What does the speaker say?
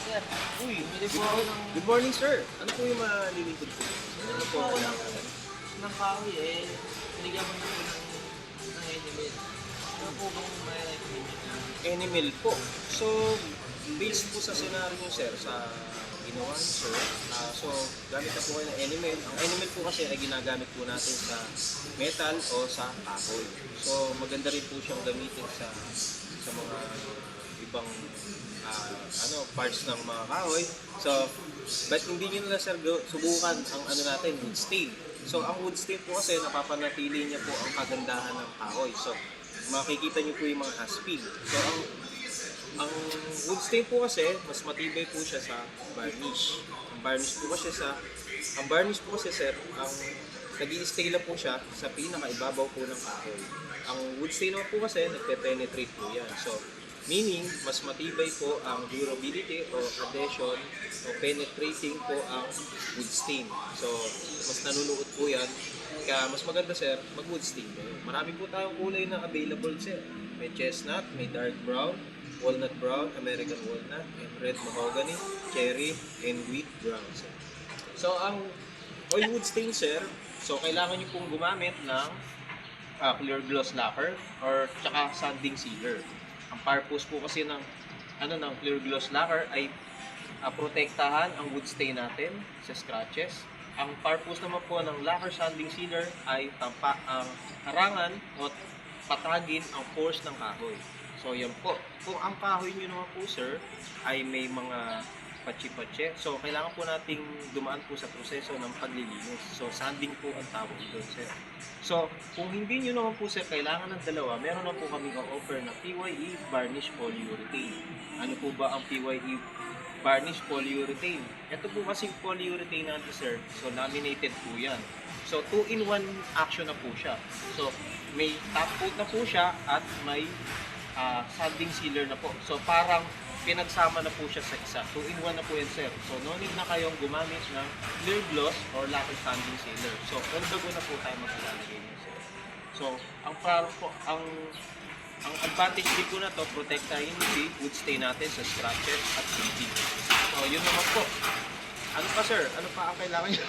sir. Uy, Bumili po ako ng... good morning sir. Ano po yung malilingkod po? Bumili po ako ng kahoy eh. Binigyan ko na po ng enemy. Ano po bang may recommend na? Animal po. So, based po sa senaryo sir, sa ginawa niyo sir, so gamit na po kayo ng animal. Ang animal po kasi ay ginagamit po natin sa metal o sa kahoy. So, maganda rin po siyang gamitin sa mga ibang parts ng mga kahoy. So, but hindi nyo na sir subukan ang natin, wood stain. So, ang wood stain po kasi napapanatili niya po ang kagandahan ng kahoy. So, makikita niyo po yung mga hasping. So, ang wood stain po kasi, mas matibay po siya sa varnish. Ang varnish po kasi sir, nag-i-stay lang po siya sa pinakaibabaw po ng kahoy. Ang wood stain po kasi, nagpe-penetrate po yan. So, meaning, mas matibay po ang durability o adhesion o penetrating po ang wood stain. So, mas nanunuot po yan. Kaya mas maganda sir, mag-wood stain kayo. Marami po tayong kulay na available sir. May chestnut, may dark brown, walnut brown, American walnut, and red mahogany, cherry, and wheat brown sir. So, ang oil wood stain sir, so kailangan nyo pong gumamit ng clear gloss lacquer or tsaka sanding sealer. Ang purpose po kasi ng clear gloss lacquer ay protektahan ang wood stain natin sa scratches. Ang purpose naman po ng lacquer sanding sealer ay harangan o patagin ang pores ng kahoy. So yan po. Kung ang kahoy nyo naman po sir ay may mga patsi-patsi, so kailangan po nating dumaan po sa proseso ng paglilinis. So sanding po ang tawag doon sir. So kung hindi nyo naman po sir kailangan ng dalawa, meron na po kami offer na PYE Varnish Polyurethane. Ano po ba ang PYE Varnish Polyurethane? Ito po kasing polyurethane natin sir, so laminated po yan. So 2-in-1 action na po siya. So may top coat na po siya at may sanding sealer na po. So parang pinagsama na po siya sa isa. 2-in-1 na po yan sir. So no need na kayong gumamit ng clear gloss or lacquer sanding sealer. So on the go na po tayo maglalagay niya sir. So ang advantage din po na to, protektahin si wood stain natin sa scratches at fading. So yun naman po. Ano pa sir? Ano pa ang kailangan niyo?